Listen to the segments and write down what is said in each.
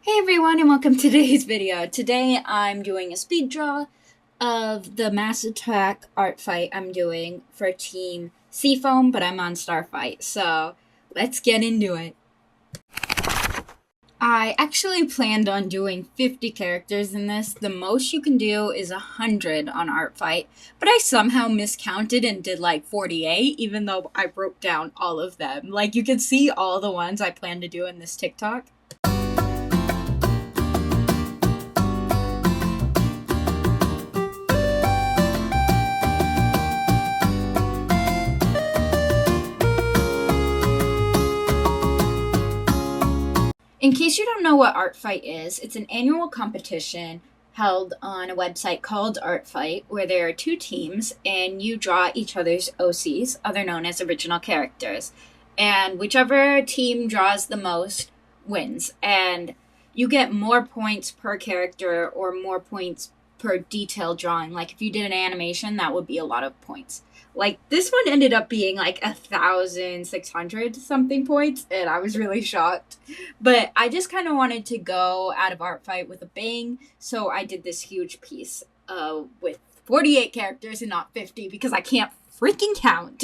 Hey everyone and welcome to today's video. Today I'm doing a speed draw of the Mass Attack art fight I'm doing for Team Seafoam, but I'm on Starfight, so let's get into it. I actually planned on doing 50 characters in this. The most you can do is 100 on art fight, but I somehow miscounted and did like 48, even though I wrote down all of them. Like, you can see all the ones I plan to do in this TikTok. In case you don't know what artfight is, it's an annual competition held on a website called artfight where there are two teams and you draw each other's OCs, other known as original characters. And whichever team draws the most wins. And you get more points per character or more points per detailed drawing. Like if you did an animation, that would be a lot of points. Like, this one ended up being like 1,600 something points, and I was really shocked. But I just kind of wanted to go out of artfight with a bang, so I did this huge piece with 48 characters and not 50 because I can't freaking count.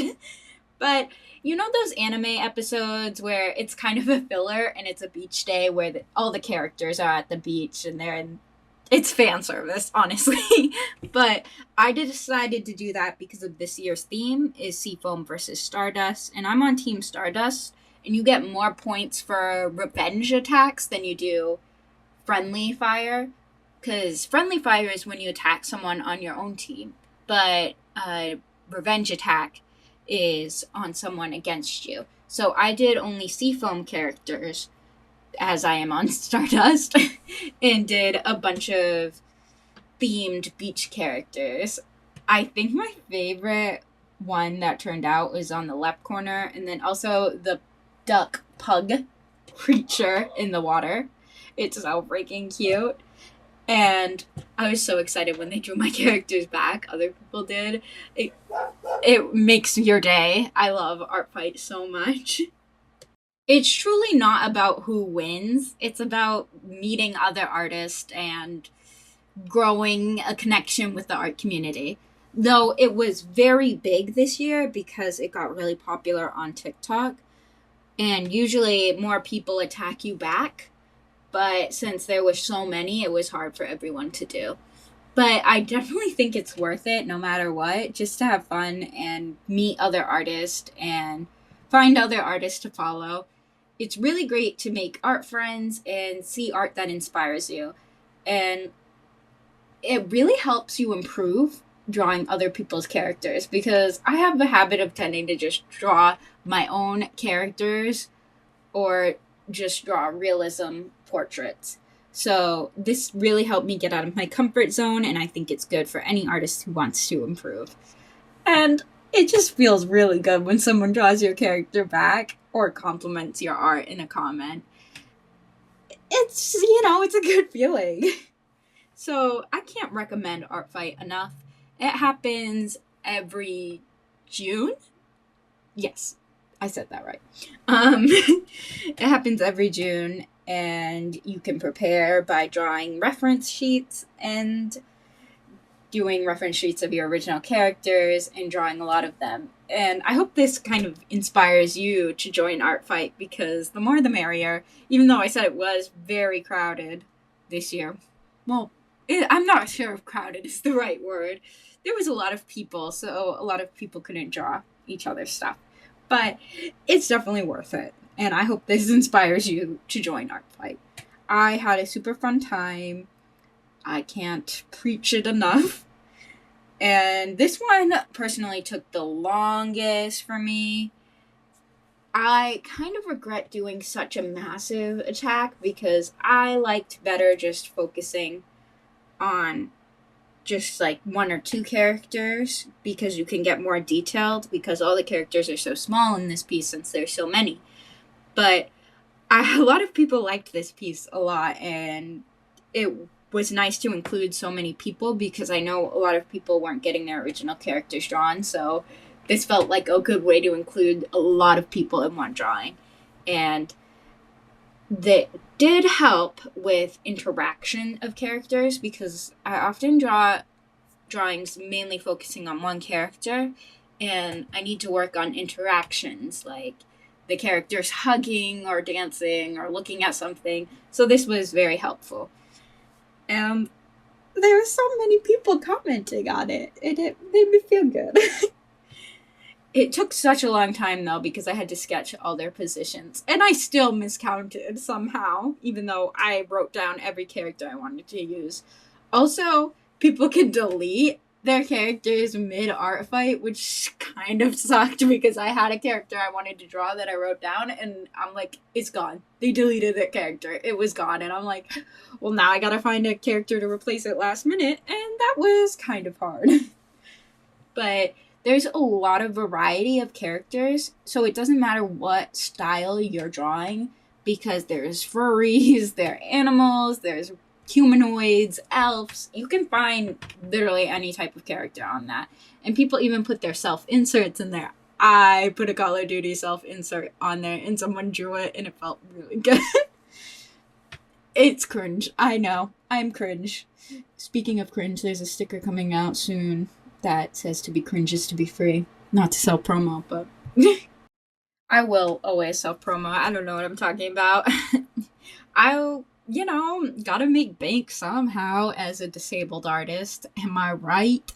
But you know those anime episodes where it's kind of a filler and it's a beach day where all the characters are at the beach and they're in. It's fan service, honestly. But I decided to do that because of this year's theme is Seafoam versus Stardust. And I'm on Team Stardust. And you get more points for revenge attacks than you do friendly fire. Because friendly fire is when you attack someone on your own team. But revenge attack is on someone against you. So I did only Seafoam characters, as I am on Stardust, and did a bunch of themed beach characters. I think my favorite one that turned out was on the left corner, and then also the duck pug creature in the water. It's so freaking cute. And I was so excited when they drew my characters back. Other people did. It makes your day. I love art fight so much. It's truly not about who wins. It's about meeting other artists and growing a connection with the art community. Though it was very big this year because it got really popular on TikTok. And usually more people attack you back. But since there were so many, it was hard for everyone to do. But I definitely think it's worth it no matter what, just to have fun and meet other artists and find other artists to follow. It's really great to make art friends and see art that inspires you. And it really helps you improve drawing other people's characters because I have the habit of tending to just draw my own characters or just draw realism portraits. So this really helped me get out of my comfort zone, and I think it's good for any artist who wants to improve. And it just feels really good when someone draws your character back or compliments your art in a comment. It's a good feeling. So I can't recommend art fight enough. It happens every June. Yes, I said that right. It happens every June, and you can prepare by drawing reference sheets and doing reference sheets of your original characters and drawing a lot of them. And I hope this kind of inspires you to join artfight because the more the merrier, even though I said it was very crowded this year. Well, I'm not sure if crowded is the right word. There was a lot of people, so a lot of people couldn't draw each other's stuff. But it's definitely worth it. And I hope this inspires you to join artfight. I had a super fun time. I can't preach it enough. And this one personally took the longest for me. I kind of regret doing such a massive attack because I liked better just focusing on just like one or two characters because you can get more detailed because all the characters are so small in this piece since there's so many. But a lot of people liked this piece a lot, and it was nice to include so many people because I know a lot of people weren't getting their original characters drawn, so this felt like a good way to include a lot of people in one drawing. And did help with interaction of characters because I often draw drawings mainly focusing on one character, and I need to work on interactions like the characters hugging or dancing or looking at something. So this was very helpful. And there were so many people commenting on it, and it made me feel good. It took such a long time, though, because I had to sketch all their positions. And I still miscounted somehow, even though I wrote down every character I wanted to use. Also, people can delete their characters mid-art fight, which kind of sucked because I had a character I wanted to draw that I wrote down, and I'm like, it's gone. They deleted that character. It was gone. And I'm like, well, now I gotta find a character to replace it last minute, and that was kind of hard. But there's a lot of variety of characters, so it doesn't matter what style you're drawing, because there's furries, there are animals, there's humanoids, elves. You can find literally any type of character on that. And people even put their self-inserts in there. I put a Call of Duty self-insert on there, and someone drew it, and it felt really good. It's cringe. I know. I'm cringe. Speaking of cringe, there's a sticker coming out soon that says to be cringe is to be free. Not to sell promo, but I will always sell promo. I don't know what I'm talking about. Gotta make bank somehow as a disabled artist. Am I right?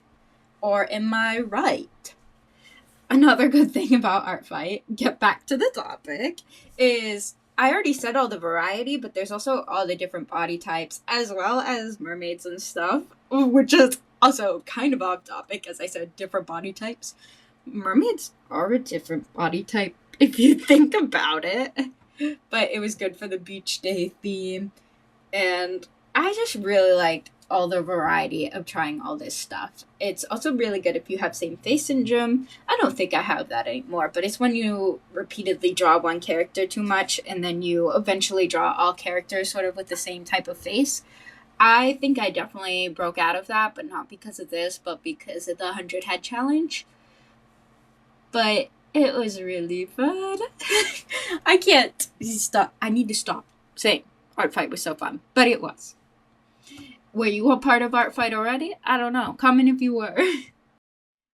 Or am I right? Another good thing about artfight, get back to the topic, is I already said all the variety, but there's also all the different body types, as well as mermaids and stuff, which is also kind of off topic, as I said, different body types. Mermaids are a different body type, if you think about it. But it was good for the beach day theme. And I just really liked all the variety of trying all this stuff. It's also really good if you have same face syndrome. I don't think I have that anymore, but it's when you repeatedly draw one character too much and then you eventually draw all characters sort of with the same type of face. I think I definitely broke out of that, but not because of this, but because of the 100 head challenge. But it was really fun. I can't stop. I need to stop saying artfight was so fun, but it was. Were you a part of artfight already? I don't know. Comment if you were.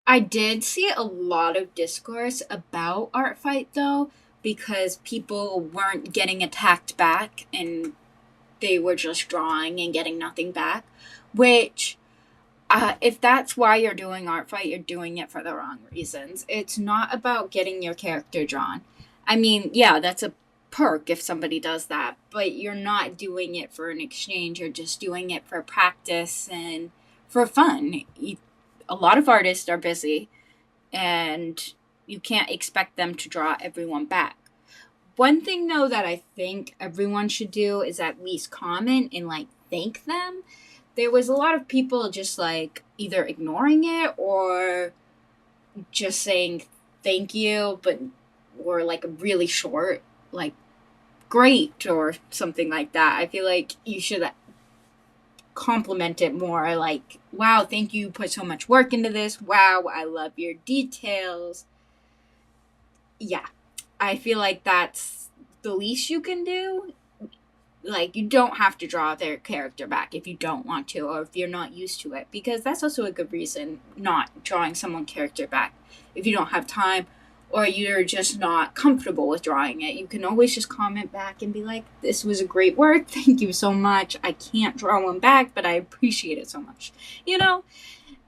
I did see a lot of discourse about artfight, though, because people weren't getting attacked back and they were just drawing and getting nothing back, which, if that's why you're doing artfight, you're doing it for the wrong reasons. It's not about getting your character drawn. I mean, yeah, that's a perk if somebody does that, but you're not doing it for an exchange. You're just doing it for practice and for fun. A lot of artists are busy, and you can't expect them to draw everyone back. One thing, though, that I think everyone should do is at least comment and, thank them. There was a lot of people just, either ignoring it or just saying thank you, but or, really short, great or something like that. I feel like you should compliment it more, wow, thank you, put so much work into this. Wow, I love your details. Yeah. I feel like that's the least you can do. You don't have to draw their character back if you don't want to, or if you're not used to it, because that's also a good reason not drawing someone's character back. If you don't have time, or you're just not comfortable with drawing it, you can always just comment back and be like, this was a great work, thank you so much. I can't draw one back, but I appreciate it so much.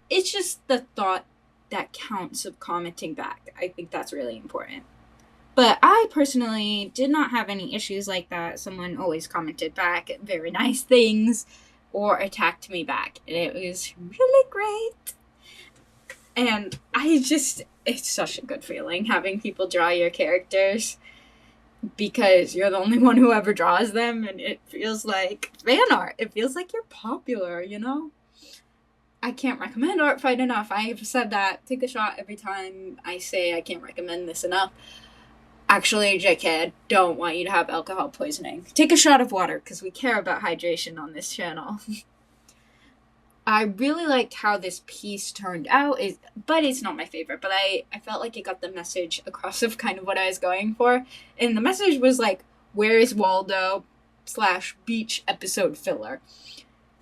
It's just the thought that counts of commenting back. I think that's really important. But I personally did not have any issues like that. Someone always commented back very nice things or attacked me back. And it was really great. And it's such a good feeling having people draw your characters, because you're the only one who ever draws them, and it feels like fan art. It feels like you're popular, I can't recommend artfight enough. I've said that. Take a shot every time I say I can't recommend this enough. Actually, JK, I don't want you to have alcohol poisoning. Take a shot of water, because we care about hydration on this channel. I really liked how this piece turned out, but it's not my favorite. But I felt like it got the message across of kind of what I was going for. And the message was where is Waldo? / beach episode filler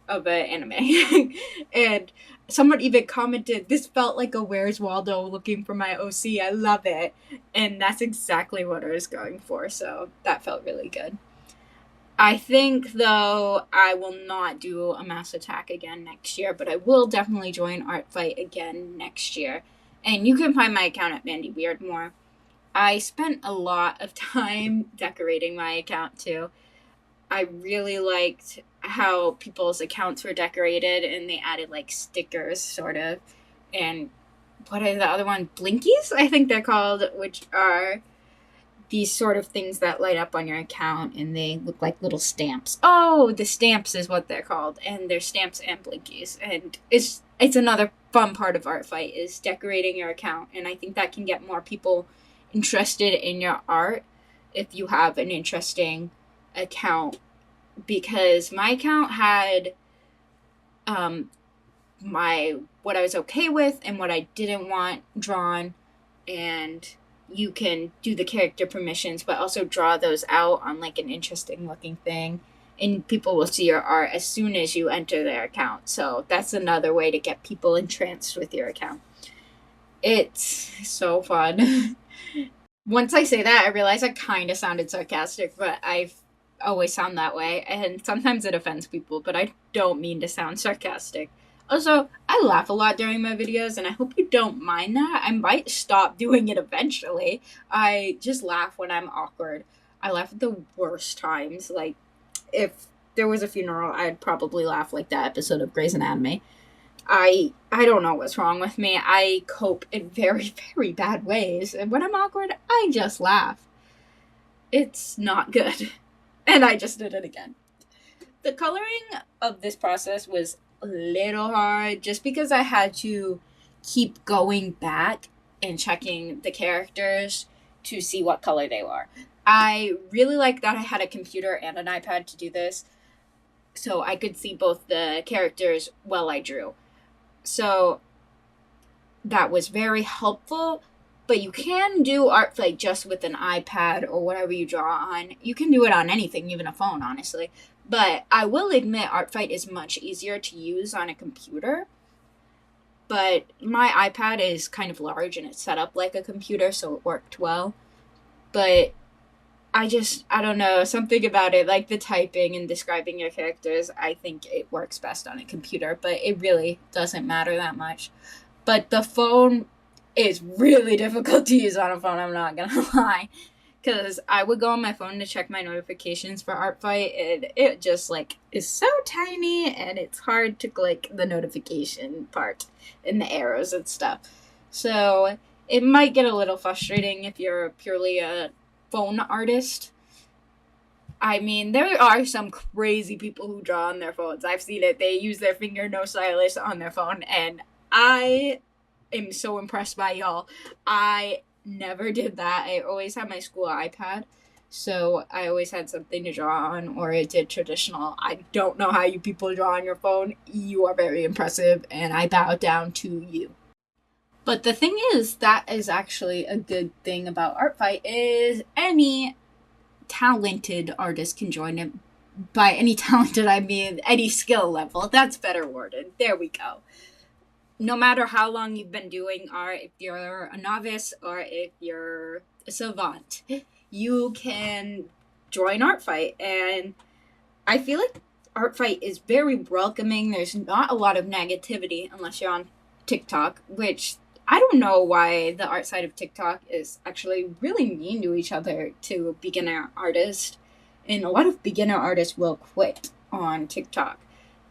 of an anime. And someone even commented, this felt like a Where's Waldo looking for my OC. I love it. And that's exactly what I was going for. So that felt really good. I think, though, I will not do a Mass Attack again next year, but I will definitely join Artfight again next year. And you can find my account at Mandy Weirdmore. I spent a lot of time decorating my account, too. I really liked how people's accounts were decorated, and they added, like, stickers, sort of. And what are the other ones? Blinkies, I think they're called, which are these sort of things that light up on your account, and they look like little stamps. Oh, the stamps is what they're called, and they're stamps and blinkies. And it's another fun part of Artfight is decorating your account, and I think that can get more people interested in your art if you have an interesting account, because my account had what I was okay with and what I didn't want drawn, and you can do the character permissions but also draw those out on like an interesting looking thing, and people will see your art as soon as you enter their account. So that's another way to get people entranced with your account. It's so fun. Once I say that, I realize I kind of sounded sarcastic, but I've always sound that way, and sometimes it offends people, but I don't mean to sound sarcastic. Also, I laugh a lot during my videos, and I hope you don't mind that. I might stop doing it eventually. I just laugh when I'm awkward. I laugh at the worst times. Like, if there was a funeral, I'd probably laugh like that episode of Grey's Anatomy. I don't know what's wrong with me. I cope in very, very bad ways. And when I'm awkward, I just laugh. It's not good. And I just did it again. The coloring of this process was a little hard just because I had to keep going back and checking the characters to see what color they were. I really like that I had a computer and an iPad to do this, so I could see both the characters while I drew. So that was very helpful, but you can do Artfight just with an iPad or whatever you draw on. You can do it on anything, even a phone, honestly. But I will admit Artfight is much easier to use on a computer. But my iPad is kind of large and it's set up like a computer, so it worked well. But I don't know, something about it, like the typing and describing your characters, I think it works best on a computer, but it really doesn't matter that much. But the phone is really difficult to use on a phone, I'm not gonna lie. Because I would go on my phone to check my notifications for Artfight, and it just, like, is so tiny, and it's hard to click the notification part and the arrows and stuff. So it might get a little frustrating if you're purely a phone artist. I mean, there are some crazy people who draw on their phones. I've seen it. They use their finger, no stylus, on their phone, and I am so impressed by y'all. I never did that. I always had my school iPad, so I always had something to draw on, or I did traditional. I don't know how you people draw on your phone. You are very impressive, and I bow down to you. But the thing is, that is actually a good thing about Artfight, is any talented artist can join it. By any talented, I mean any skill level. That's better worded. There we go. No matter how long you've been doing art, if you're a novice or if you're a savant, you can join Artfight. And I feel like Artfight is very welcoming. There's not a lot of negativity unless you're on TikTok, which I don't know why the art side of TikTok is actually really mean to each other, to beginner artists. And a lot of beginner artists will quit on TikTok.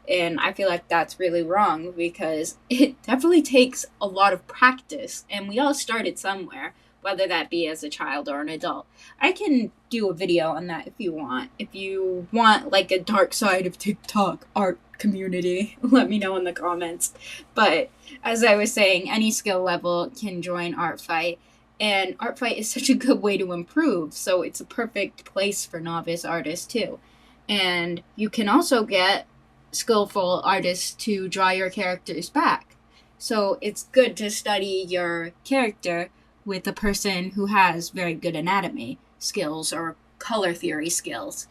And I feel like that's really wrong, because it definitely takes a lot of practice. And we all started somewhere, whether that be as a child or an adult. I can do a video on that if you want. If you want, like, a dark side of TikTok art community, let me know in the comments. But as I was saying, any skill level can join Artfight. And Artfight is such a good way to improve, so it's a perfect place for novice artists too. And you can also get skillful artists to draw your characters back. So it's good to study your character with a person who has very good anatomy skills or color theory skills.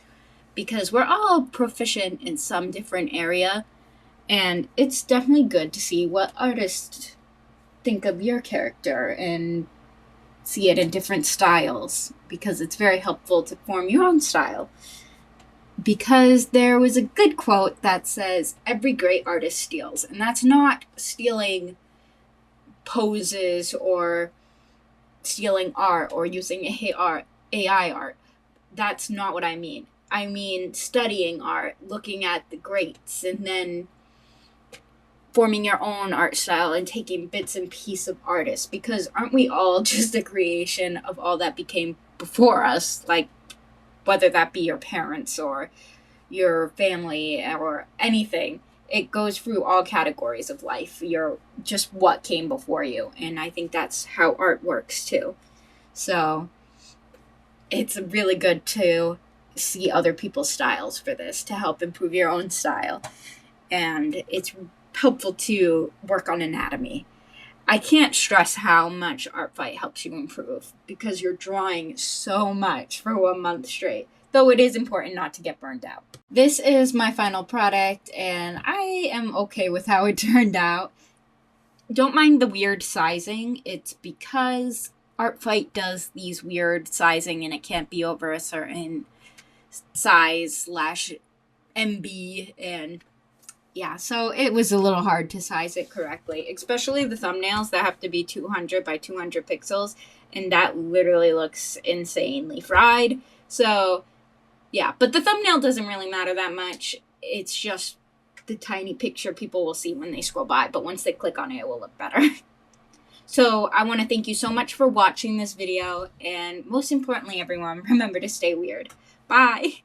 because we're all proficient in some different area, and it's definitely good to see what artists think of your character and see it in different styles, because it's very helpful to form your own style. Because there was a good quote that says, every great artist steals. And that's not stealing poses or stealing art or using AI art. That's not what I mean. I mean studying art, looking at the greats, and then forming your own art style and taking bits and pieces of artists. Because aren't we all just a creation of all that became before us? Like, whether that be your parents or your family or anything. It goes through all categories of life. You're just what came before you. And I think that's how art works too. So it's really good to see other people's styles for this to help improve your own style. And it's helpful to work on anatomy. I can't stress how much artfight helps you improve, because you're drawing so much for 1 month straight, though it is important not to get burned out. This is my final product, and I am okay with how it turned out. Don't mind the weird sizing. It's because artfight does these weird sizing, and it can't be over a certain size /MB, and yeah, so it was a little hard to size it correctly, especially the thumbnails that have to be 200 by 200 pixels, and that literally looks insanely fried. So, yeah, but the thumbnail doesn't really matter that much. It's just the tiny picture people will see when they scroll by, but once they click on it, it will look better. So, I want to thank you so much for watching this video, and most importantly, everyone, remember to stay weird. Bye!